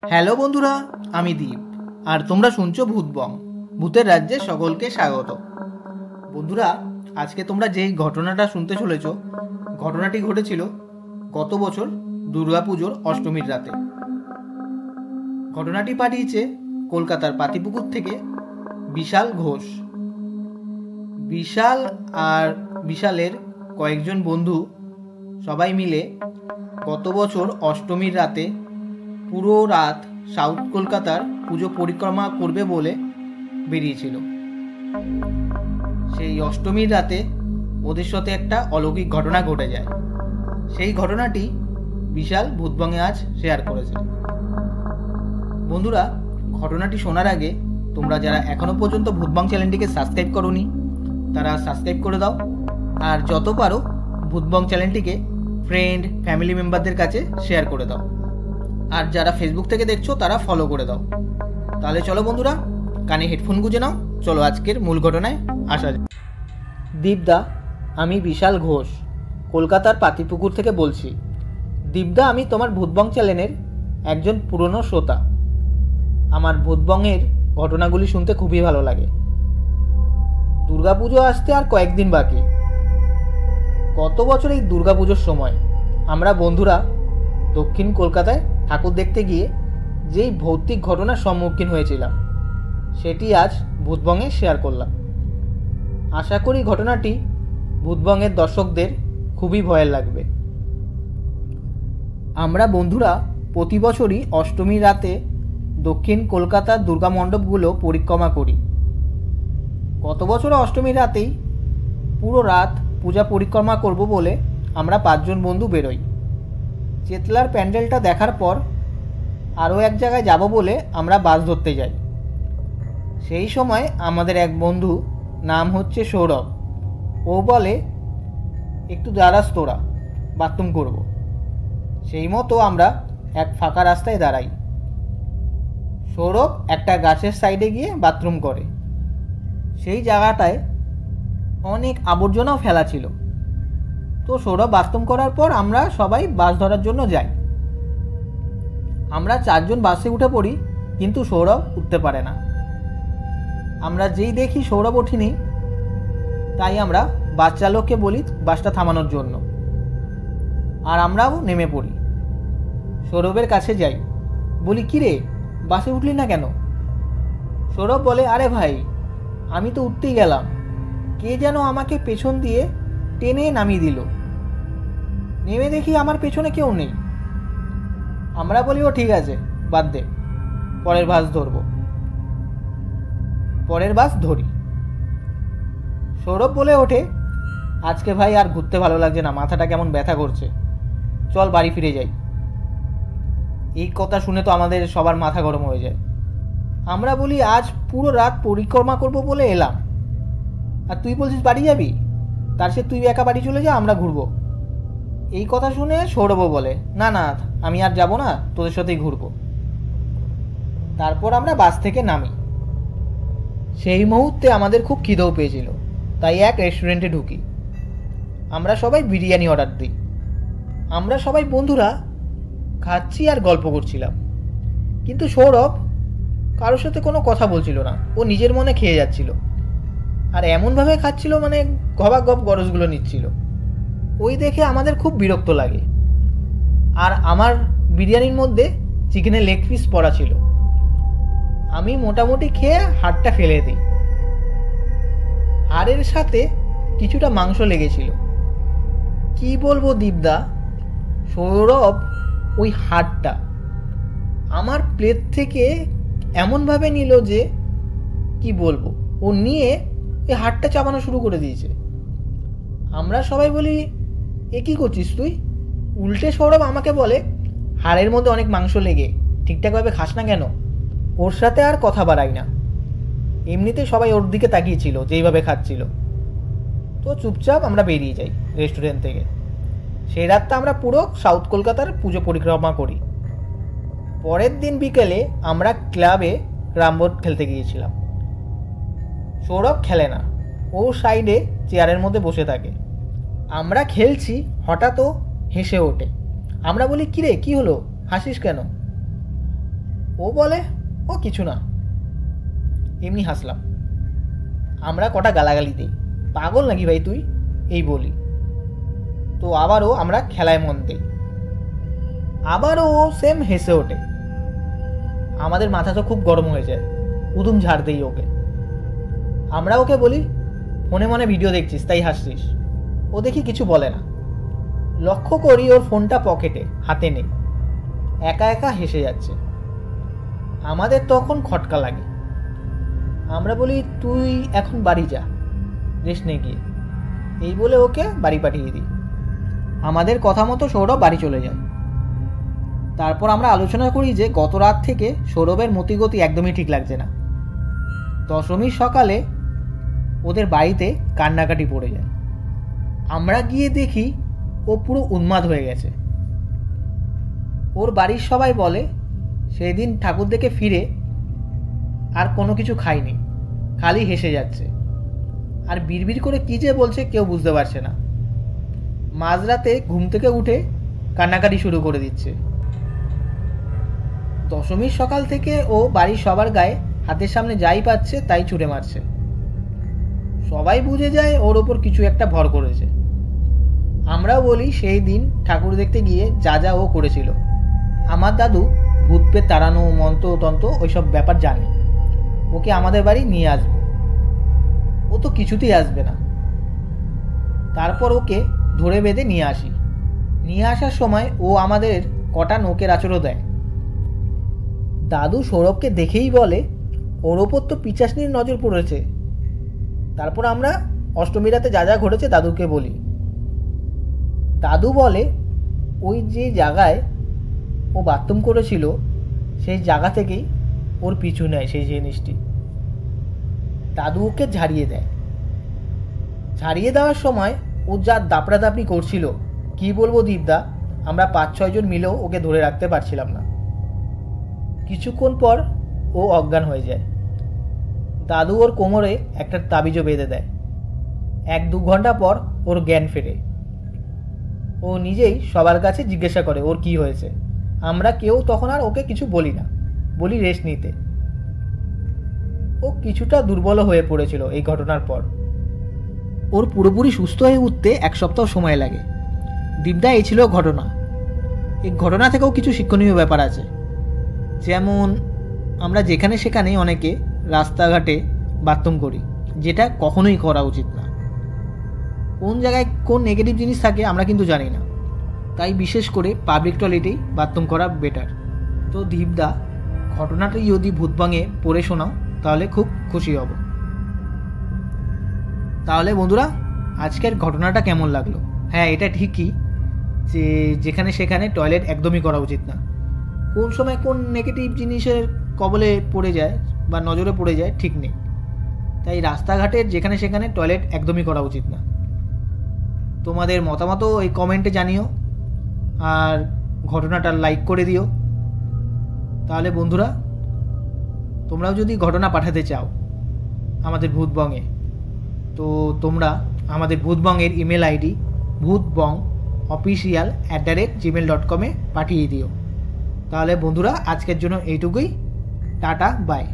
Hello বন্ধুরা, আমি দীপ আর তোমরা শুনছো ভূতবং। ভূতের রাজ্যে সকলকে স্বাগত। বন্ধুরা, আজকে তোমরা যেই ঘটনাটা শুনতে চলেছ, ঘটনাটি ঘটেছিল গত বছর দুর্গাপুজোর অষ্টমীর রাতে। ঘটনাটি পাঠিয়েছে কলকাতার পাতিপুকুর থেকে বিশাল ঘোষ। বিশাল আর বিশালের কয়েকজন বন্ধু সবাই মিলে গত বছর অষ্টমীর রাতে পুরো রাত সাউথ কলকাতার পুজো পরিক্রমা করবে বলে বেরিয়েছিল। সেই অষ্টমীর রাতে ওদের সাথে একটা অলৌকিক ঘটনা ঘটে যায়। সেই ঘটনাটি বিশাল ভূতবংয়ে আজ শেয়ার করেছে। বন্ধুরা, ঘটনাটি শোনার আগে তোমরা যারা এখনো পর্যন্ত ভূতবং চ্যানেলটিকে সাবস্ক্রাইব করোনি তারা সাবস্ক্রাইব করে দাও, আর যত পারো ভূতবং চ্যানেলটিকে ফ্রেন্ড ফ্যামিলি মেম্বারদের কাছে শেয়ার করে দাও, আর যারা ফেসবুক থেকে দেখছো তারা ফলো করে দাও। তাহলে চলো বন্ধুরা, কানে হেডফোন গুঁজে নাও, চলো আজকের মূল ঘটনায় আসা যাক। দীপদা, আমি বিশাল ঘোষ কলকাতার পাতিপুকুর থেকে বলছি। দীপদা, আমি তোমার ভূতবং চ্যানেলের একজন পুরনো শ্রোতা। আমার ভূতবংয়ের ঘটনাগুলি শুনতে খুবই ভালো লাগে। দুর্গাপুজো আসতে আর কয়েকদিন বাকি। গত বছর এই দুর্গাপুজোর সময় আমরা বন্ধুরা দক্ষিণ কলকাতায় ঠাকুর দেখতে গিয়ে যেই ভৌতিক ঘটনার সম্মুখীন হয়েছিলাম সেটি আজ ভূতবংয়ে শেয়ার করলাম। আশা করি ঘটনাটি ভূতবংয়ের দর্শকদের খুবই ভয়ের লাগবে। আমরা বন্ধুরা প্রতি বছরই অষ্টমীর রাতে দক্ষিণ কলকাতার দুর্গা মণ্ডপগুলো পরিক্রমা করি। গত বছর অষ্টমীর রাতেই পুরো রাত পূজা পরিক্রমা করব বলে আমরা 5 জন বন্ধু বেরোই। চেতলার প্যান্ডেলটা দেখার পর আরও এক জায়গায় যাব বলে আমরা বাস ধরতে যাই। সেই সময় আমাদের এক বন্ধু, নাম হচ্ছে সৌরভ, ও বলে একটু দাঁড়াস, তোরা বাথরুম করব। সেই মতো আমরা এক ফাঁকা রাস্তায় দাঁড়াই। সৌরভ একটা গাছের সাইডে গিয়ে বাথরুম করে। সেই জায়গাটায় অনেক আবর্জনাও ফেলা ছিল। তো সৌরভ বাথরুম করার পর আমরা সবাই বাস ধরার জন্য যাই। আমরা 4 জন বাসে উঠে পড়ি, কিন্তু সৌরভ উঠতে পারে না। আমরা যেই দেখি সৌরভ ওঠেনি, তাই আমরা বাস চালককে বলি বাসটা থামানোর জন্য, আর আমরাও নেমে পড়ি। সৌরভের কাছে যাই, বলি কি রে, বাসে উঠলি না কেন? সৌরভ বলে, আরে ভাই, আমি তো উঠতেই গেলাম, কে যেন আমাকে পেছন দিয়ে টেনে নামিয়ে দিল। নেমে দেখি আমার পেছনে কেউ নেই। আমরা বলি, ও ঠিক আছে, বাদ দে, পরের বাস ধরব। পরের বাস ধরি। সৌরভ বলে ওঠে, আজকে ভাই আর ঘুরতে ভালো লাগছে না, মাথাটা কেমন ব্যথা করছে, চল বাড়ি ফিরে যাই। এই কথা শুনে তো আমাদের সবার মাথা গরম হয়ে যায়। আমরা বলি, আজ পুরো রাত পরিক্রমা করব বলে এলাম, আর তুই বলছিস বাড়ি যাবি? তার সে তুই একা বাড়ি চলে যা, আমরা ঘুরবো। এই কথা শুনে সৌরভও বলে, না না, আমি আর যাব না, তোদের সাথেই ঘুরবো। তারপর আমরা বাস থেকে নামি। সেই মুহূর্তে আমাদের খুব খিদেও পেয়েছিল, তাই এক রেস্টুরেন্টে ঢুকি। আমরা সবাই বিরিয়ানি অর্ডার দিই। আমরা সবাই বন্ধুরা খাচ্ছি আর গল্প করছিলাম, কিন্তু সৌরভ কারোর সাথে কোনো কথা বলছিল না, ও নিজের মনে খেয়ে যাচ্ছিল, আর এমনভাবে খাচ্ছিল মানে গবাগব গরজগুলো নিচ্ছিল। ওই দেখে আমাদের খুব বিরক্ত লাগে। আর আমার বিরিয়ানির মধ্যে চিকেনের লেগ পিস পড়া ছিল। আমি মোটামুটি খেয়ে হাড়টা ফেলে দিই। হাড়ের সাথে কিছুটা মাংস লেগেছিল। কি বলবো দীপদা, সৌরভ ওই হাড়টা আমার প্লেট থেকে এমনভাবে নিল যে কি বলবো, ও নিয়ে ওই হাড়টা চাপানো শুরু করে দিয়েছে। আমরা সবাই বলি, এ কী করছিস তুই? উল্টে সৌরভ আমাকে বলে, হাড়ের মধ্যে অনেক মাংস লেগে ঠিকঠাকভাবে খাস না কেন? ওর সাথে আর কথা বাড়াই না। এমনিতে সবাই ওর দিকে তাকিয়েছিল যেইভাবে খাচ্ছিল। তো চুপচাপ আমরা বেরিয়ে যাই রেস্টুরেন্ট থেকে। সেই রাতটা আমরা পুরো সাউথ কলকাতার পুজো পরিক্রমা করি। পরের দিন বিকেলে আমরা ক্লাবে ক্যারামবোর্ড খেলতে গিয়েছিলাম। সৌরভ খেলে না, ও সাইডে চেয়ারের মধ্যে বসে থাকে। আমরা খেলছি, হঠাৎ ও হেসে ওঠে। আমরা বলি, কিরে, কি হলো, হাসিস কেন? ও বলে ও কিছু না, এমনি হাসলাম। আমরা কটা গালাগালি দিই, পাগল নাকি ভাই তুই, এই বলি। তো আবারও আমরা খেলায় মন দিই, আবারও ও সেম হেসে ওঠে। আমাদের মাথা তো খুব গরম হয়ে যায়, উদুম ঝাড় দেই ওকে। আমরা ওকে বলি ফোনে মনে ভিডিও দেখছিস তাই হাসছিস। ও দেখি কিছু বলে না। লক্ষ্য করি ওর ফোনটা পকেটে, হাতে নেই, একা একা হেসে যাচ্ছে। আমাদের তখন খটকা লাগে। আমরা বলি তুই এখন বাড়ি যা, রেস্ট নে গিয়ে, এই বলে ওকে বাড়ি পাঠিয়ে দিই। আমাদের কথা মতো সৌরভ বাড়ি চলে যায়। তারপর আমরা আলোচনা করি যে গত রাত থেকে সৌরভের মতিগতি একদমই ঠিক লাগছে না। দশমীর সকালে ওদের বাড়িতে কান্নাকাটি পড়ে যায়। আমরা গিয়ে দেখি ও পুরো উন্মাদ হয়ে গেছে। ওর বাড়ির সবাই বলে সেই দিন ঠাকুর দেখে ফিরে আর কোনো কিছু খায়নি, খালি হেসে যাচ্ছে আর বিড়বিড় করে কী যে বলছে কেউ বুঝতে পারছে না। মাঝরাতে ঘুম থেকে উঠে কান্নাকাটি শুরু করে দিচ্ছে। দশমীর সকাল থেকে ও বাড়ির সবার গায়ে হাতের সামনে যাই পাচ্ছে তাই ছুঁড়ে মারছে। সবাই বুঝে যায় ওর ওপর কিছু একটা ভর করেছে। আমরাও বলি সেই দিন ঠাকুর দেখতে গিয়ে যা যা ও করেছিল। আমার দাদু ভূত পেট তাড়ানো, মন্ত্রতন্ত্র ওইসব ব্যাপার জানে, ওকে আমাদের বাড়ি নিয়ে আসবো। ও তো কিছুতেই আসবে না। তারপর ওকে ধরে বেঁধে নিয়ে আসি। নিয়ে আসার সময় ও আমাদের কটা নোকের আঁচড়ও দেয়। দাদু সৌরভকে দেখেই বলে ওর ওপর তো পিচাসনির নজর পড়েছে। তারপর আমরা অষ্টমী রাতে যা যা ঘটেছে দাদুকে বলি। দাদু বলে ওই যে জায়গায় ও বাথরুম করেছিল সেই জায়গা থেকেই ওর পিছু নেয় সেই জিনিসটি। দাদু ওকে ঝাড়িয়ে দেয়। ঝাড়িয়ে দেওয়ার সময় ও যা দাপড়াদাপড়ি করছিল কি বলবো দীপদা, আমরা 5-6 জন মিলেও ওকে ধরে রাখতে পারছিলাম না। কিছুক্ষণ পর ও অজ্ঞান হয়ে যায়। দাদু ওর কোমরে একটা তাবিজও বেঁধে দেয়। 1-2 ঘন্টা পর ওর জ্ঞান ফেরে। ও নিজেই সবার কাছে জিজ্ঞাসা করে ওর কি হয়েছে। আমরা কেউ তখন আর ওকে কিছু বলি না, বলি রেস্ট নিতে। ও কিছুটা দুর্বল হয়ে পড়েছিল এই ঘটনার পর। ওর পুরোপুরি সুস্থ হয়ে উঠতে 1 সপ্তাহ সময় লাগে। দীপদা এই ছিল ঘটনা। এই ঘটনা থেকেও কিছু শিক্ষণীয় ব্যাপার আছে, যেমন আমরা যেখানে সেখানে অনেকে রাস্তাঘাটে বাথরুম করি, যেটা কখনোই করা উচিত না। কোন জায়গায় কোন নেগেটিভ জিনিস থাকে আমরা কিন্তু জানি না, তাই বিশেষ করে পাবলিক টয়লেটেই বাথরুম করা বেটার। তো দীপদা ঘটনাটা যদি ভূতবাঙে পড়ে শোনাও তাহলে খুব খুশি হব। তাহলে বন্ধুরা আজকের ঘটনাটা কেমন লাগলো? হ্যাঁ, এটা ঠিকই যে যেখানে সেখানে টয়লেট একদমই করা উচিত না। কোন সময় কোন নেগেটিভ জিনিসের কবলে পড়ে যায় বা নজরে পড়ে যায় ঠিক নেই, তাই রাস্তাঘাটের যেখানে সেখানে টয়লেট একদমই করা উচিত না। তোমাদের মতামতও এই কমেন্টে জানিও, আর ঘটনাটা লাইক করে দিও। তাহলে বন্ধুরা তোমরাও যদি ঘটনা পাঠাতে চাও আমাদের ভূতবঙ্গে, তো তোমরা আমাদের ভূতবঙ্গের ইমেল আইডি bhutbongofficial@gmail.com পাঠিয়ে দিও। তাহলে বন্ধুরা আজকের জন্য এইটুকুই। Tata, by.